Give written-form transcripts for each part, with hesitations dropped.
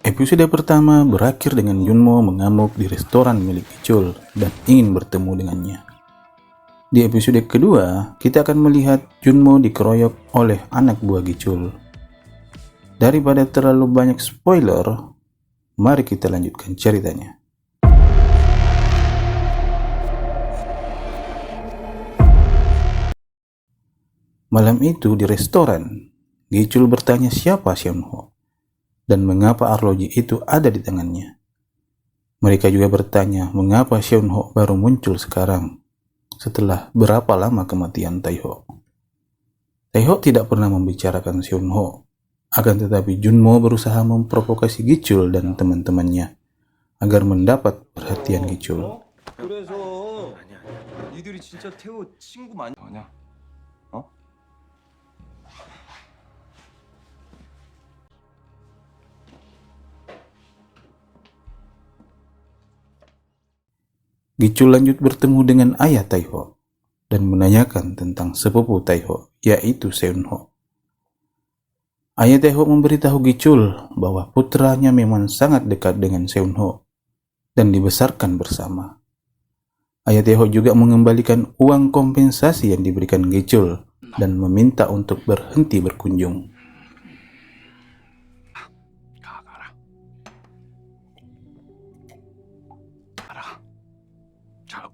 Episode pertama berakhir dengan Junmo mengamuk di restoran milik Gichul dan ingin bertemu dengannya. Di episode kedua, kita akan melihat Junmo dikeroyok oleh anak buah Gichul. Daripada terlalu banyak spoiler, mari kita lanjutkan ceritanya. Malam itu di restoran, Gichul bertanya siapa Seonho dan mengapa arloji itu ada di tangannya. Mereka juga bertanya mengapa Seonho baru muncul sekarang setelah berapa lama kematian Taeho. Taeho tidak pernah membicarakan Seonho, akan tetapi Junmo berusaha memprovokasi Gichul dan teman-temannya agar mendapat perhatian Gichul. 그래서 니들이 진짜 태호 친구 많이 아니야? 어? Gichul lanjut bertemu dengan ayah Taeho dan menanyakan tentang sepupu Taeho, yaitu Seonho. Ayah Taeho memberitahu Gichul bahwa putranya memang sangat dekat dengan Seonho dan dibesarkan bersama. Ayah Taeho juga mengembalikan uang kompensasi yang diberikan Gichul dan meminta untuk berhenti berkunjung.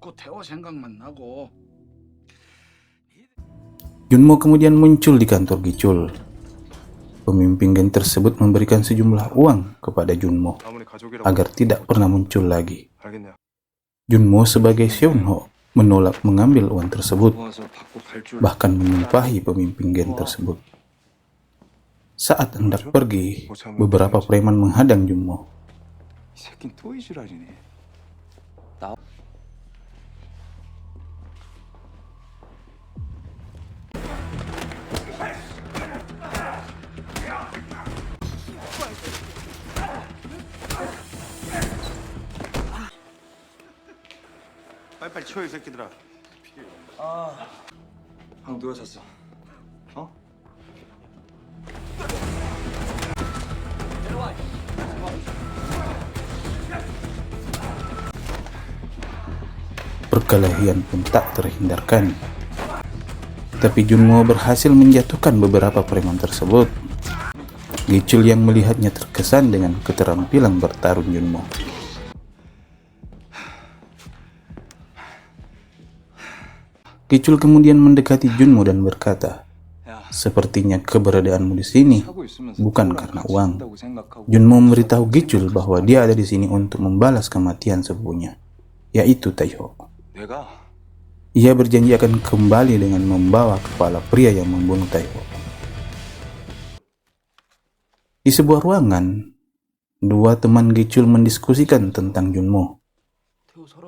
자꾸 태호 생각만 나고. Junmo kemudian muncul di kantor Gichul. Pemimpin geng tersebut memberikan sejumlah uang kepada Junmo 아무리 가족이라고 agar tidak pernah muncul lagi. 알겠냐? Junmo sebagai Seonho menolak mengambil uang tersebut, 모아서 받고 갈 줄. bahkan menyumpahi pemimpin geng tersebut. Saat hendak pergi, beberapa preman menghadang Junmo. 이 새끼는 또 이지랄이네. 빨리빨리 치워 이 새끼들아. 방 누가 잤어? 어? Perkelahian pun tak terhindarkan. Tapi Junmo berhasil menjatuhkan beberapa preman tersebut. Gichul yang melihatnya terkesan dengan keterampilan bertarung Junmo. Gichul kemudian mendekati Junmo dan berkata, "Sepertinya keberadaanmu di sini bukan karena uang." Junmo memberitahu Gichul bahwa dia ada di sini untuk membalas kematian sepupunya, yaitu Taeho. 내가 Ia berjanji akan kembali dengan membawa kepala pria yang membunuh Taeho. Di sebuah ruangan, dua teman Gichul mendiskusikan tentang Junmo.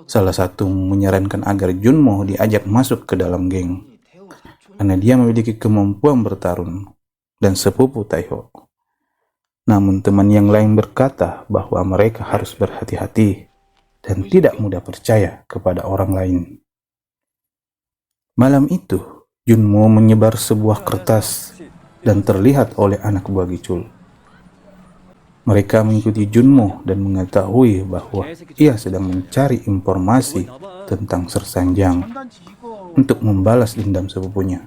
Salah satu menyarankan agar Junmo diajak masuk ke dalam geng karena dia memiliki kemampuan bertarung dan sepupu Taeho. Namun teman yang lain berkata bahwa mereka harus berhati-hati dan tidak mudah percaya kepada orang lain. Malam itu, Junmo menyebar sebuah kertas dan terlihat oleh anak buah Gichul. Mereka mengikuti Junmo dan mengetahui bahwa ia sedang mencari informasi tentang Sersanjang untuk membalas dendam sepupunya.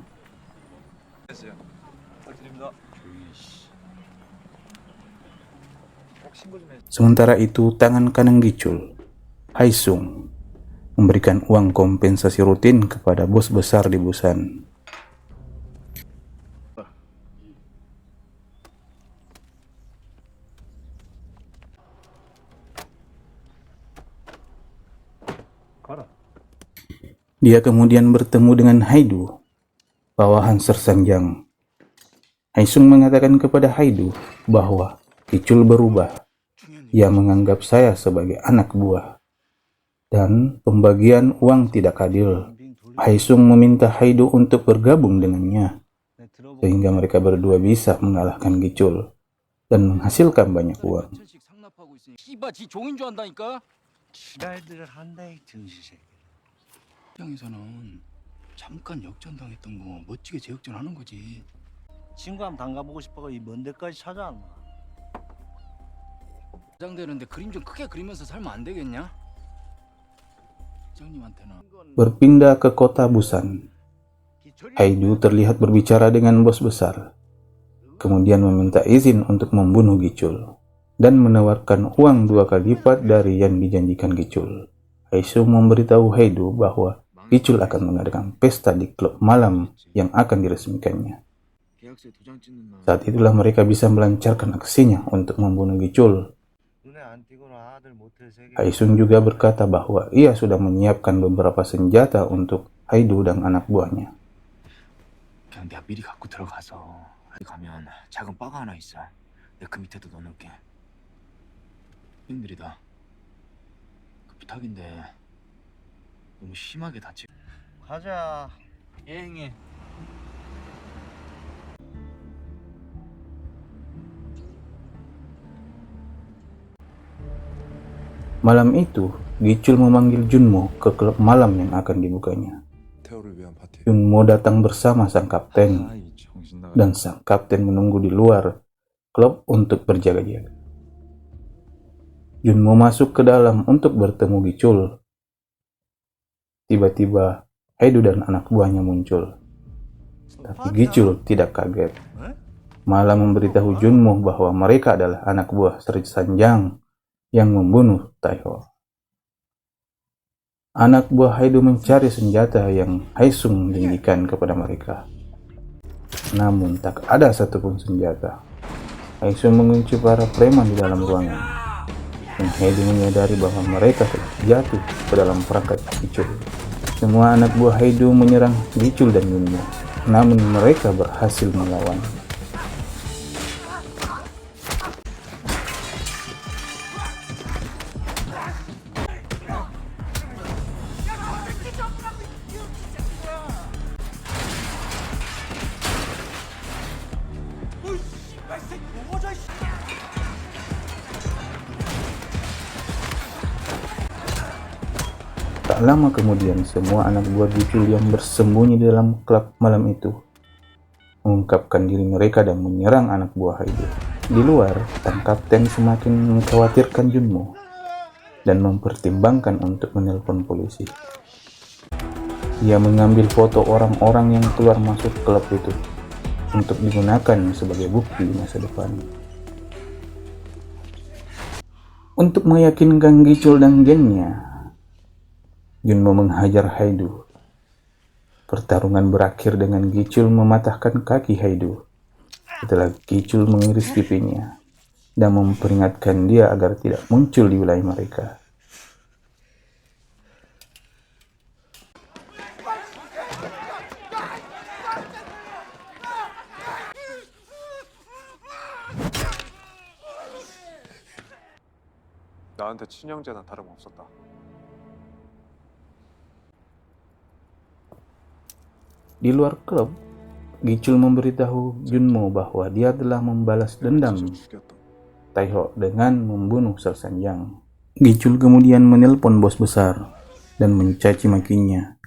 Sementara itu, tangan kanan Gichul, Haesung, memberikan uang kompensasi rutin kepada bos besar di Busan. Dia kemudian bertemu dengan Haidu, bawahan Sersanjang. Haesung mengatakan kepada Haidu bahwa Gichul berubah. Ia menganggap saya sebagai anak buah dan pembagian uang tidak adil. Haesung meminta Haidu untuk bergabung dengannya sehingga mereka berdua bisa mengalahkan Gichul dan menghasilkan banyak uang. 씨바 지 종인 줄 안다니까. 지랄들을 한다 이 등시새끼. 입장에서는 잠깐 역전당했던 거 멋지게 재역전하는 거지. 친구 한번 담가보고 싶어가 이 먼 데까지 찾아왔나? 장되는데 그림 좀 크게 그리면서 살면 안 되겠냐? 장님한테는 Berpindah ke kota Busan, Haidu terlihat berbicara dengan bos besar, kemudian meminta izin untuk membunuh Gicul dan menawarkan uang 2 kali lipat dari yang dijanjikan Gicul. Haesung memberitahu Haidu bahwa Gicul akan mengadakan pesta di klub malam yang akan diresmikannya. Saat itulah mereka bisa melancarkan aksinya untuk membunuh Gicul. Haesung juga berkata bahwa ia sudah menyiapkan beberapa senjata untuk Haidu dan anak buahnya. 그냥 내가 미리 갖고 들어가서 가면 작은 바가 하나 있어. 내가 그 밑에도 넣어놓을게. 형들이다. 그 부탁인데 너무 심하게 다치. 가자. 예 형님. Malam itu, Gicul memanggil Junmo ke klub malam yang akan dibukanya. 태호를 위한 파티. Junmo datang bersama sang kapten, 아이 정신 나가. dan sang kapten menunggu di luar klub untuk berjaga-jaga. Junmo masuk ke dalam untuk bertemu Gicul. Tiba-tiba, Haidu dan anak buahnya muncul. Tapi Gicul tidak kaget, malah memberitahu Junmo bahwa mereka adalah anak buah Sri Sanjang yang membunuh Taiho. Anak buah Haidu mencari senjata yang Haesung janjikan kepada mereka. Namun tak ada satupun senjata. Haesung mengunci para preman di dalam ruangan. Dan Haidu menyadari bahwa mereka telah jatuh ke dalam perangkap Gicul. Semua anak buah Haidu menyerang Gicul dan Junmo. Namun mereka berhasil melawan. Tak lama kemudian, semua anak buah Gicul yang bersembunyi di dalam klub malam itu mengungkapkan diri mereka dan menyerang anak buah Haidu. Di luar, sang kapten semakin mengkhawatirkan Junmo dan mempertimbangkan untuk menelpon polisi. Dia mengambil foto orang-orang yang keluar masuk klub itu untuk digunakan sebagai bukti di masa depan. Untuk meyakinkan Gicul dan gengnya, Junmo menghajar Haidu. Pertarungan berakhir dengan Gicul mematahkan kaki Haidu setelah Gicul mengiris pipinya dan memperingatkan dia agar tidak muncul di wilayah mereka. 나한테 친형제나 다름없었다. Di luar klub, Gicul memberitahu Junmo bahwa dia telah membalas dendam Taiho dengan membunuh Sri Sanjang. Gicul kemudian menelpon bos besar dan mencaci makinya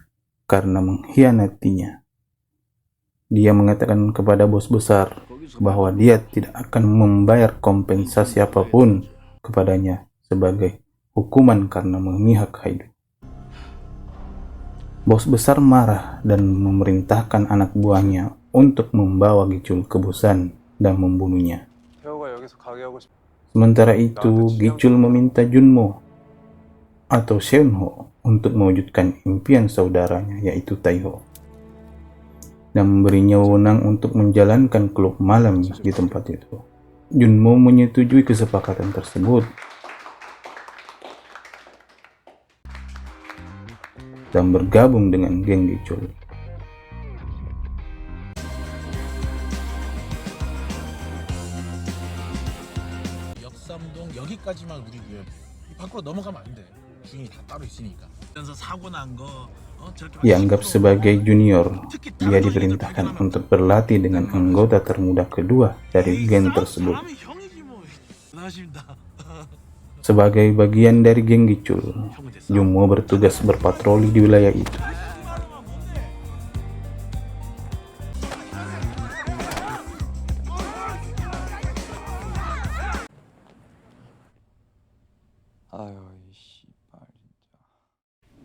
karena mengkhianatinya. Dia mengatakan kepada bos besar bahwa dia tidak akan membayar kompensasi apapun kepadanya sebagai hukuman karena memihak Haidu. Bos besar marah dan memerintahkan anak buahnya untuk membawa Gicul ke Busan dan membunuhnya. Sementara itu, Gicul meminta Junmo atau Seunho untuk mewujudkan impian saudaranya, yaitu Taiho, dan memberinya wewenang untuk menjalankan klub malam di tempat itu. Junmo menyetujui kesepakatan tersebut dan bergabung dengan geng Gicul. 역삼동 여기까지만 우리 구역이에요. 밖으로 넘어가면 안 돼. 주인이 다 따로 있으니까. 그래서 사고 난 거, 저렇게 Dianggap sebagai junior, dia diperintahkan untuk berlatih dengan anggota termuda kedua dari geng tersebut. 사람이 형이지 뭐. 나십니다. Sebagai bagian dari geng Gicul, Junmo bertugas berpatroli di wilayah itu. 아유 이 씨발 진짜.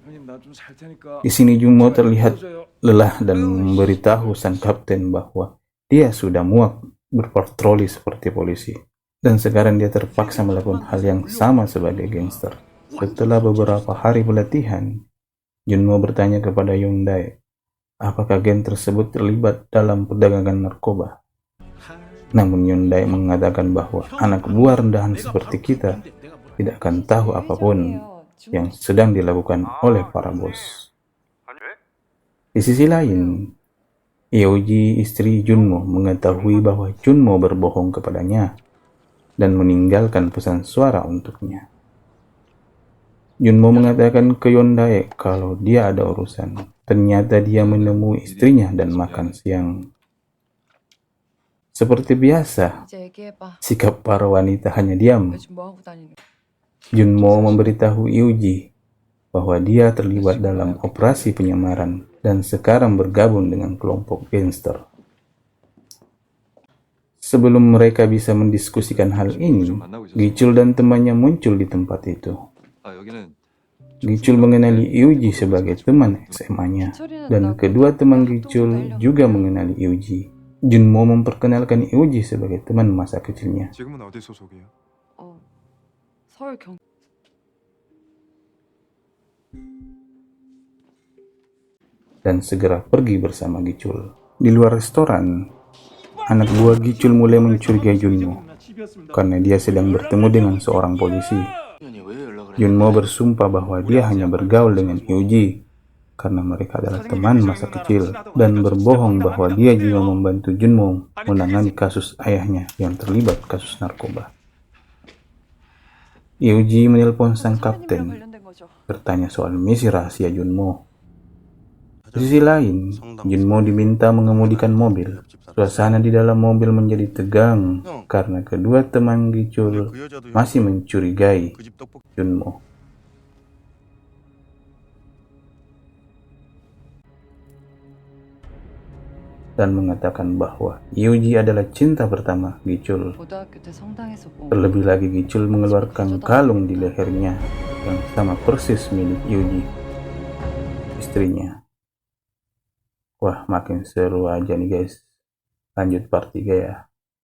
형님 나 좀 잘 테니까. Di sini Junmo terlihat 불러줘요. lelah dan memberitahu sang kapten bahwa dia sudah muak berpatroli seperti polisi. Dan sekarang dia terpaksa melakukan hal yang sama sebagai gangster. Setelah beberapa hari pelatihan, Junmo bertanya kepada Hyundai, apakah geng tersebut terlibat dalam perdagangan narkoba. Namun Hyundai mengatakan bahwa anak buah rendahan seperti kita tidak akan tahu apapun yang sedang dilakukan oleh para bos. Di sisi lain, Yoji, istri Junmo, mengetahui bahwa Junmo berbohong kepadanya dan meninggalkan pesan suara untuknya. Junmo mengatakan ke Hyundai kalau dia ada urusan. Ternyata dia menemui istrinya dan makan siang. Seperti biasa, 이제 얘기해봐. sikap para wanita hanya diam. 요즘 뭐 하고 다니는? Junmo memberitahu Yuji bahwa dia terlibat dalam operasi penyamaran dan sekarang bergabung dengan kelompok gangster. Sebelum mereka bisa mendiskusikan hal ini, Gichul dan temannya muncul di tempat itu. 아 여기는 Gichul mengenali Yuji sebagai teman SMA-nya, dan kedua teman Gichul juga mengenali Yuji. Junmo memperkenalkan Yuji sebagai teman masa kecilnya. 지금은 어디 소속이에요? 서울 경. Dan segera pergi bersama Gichul. Di luar restoran, anak buah Gichul mulai mencurigai Junmo karena dia sedang bertemu dengan seorang polisi. Junmo bersumpah bahwa dia hanya bergaul dengan Yuji karena mereka adalah teman masa kecil, dan berbohong bahwa dia juga membantu Junmo menangani kasus ayahnya yang terlibat kasus narkoba. Yuji menelpon sang kapten, bertanya soal misi rahasia Junmo. Di sisi lain, Junmo diminta mengemudikan mobil. Suasana di dalam mobil menjadi tegang karena kedua teman Gichul masih mencurigai Junmo. Dan mengatakan bahwa Yuji adalah cinta pertama Gichul. 고등학교 때 성당에서 본. Terlebih lagi Gichul mengeluarkan kalung di lehernya yang sama persis milik Yuji, istrinya. Wah, makin seru aja nih guys. Lanjut part 3 ya.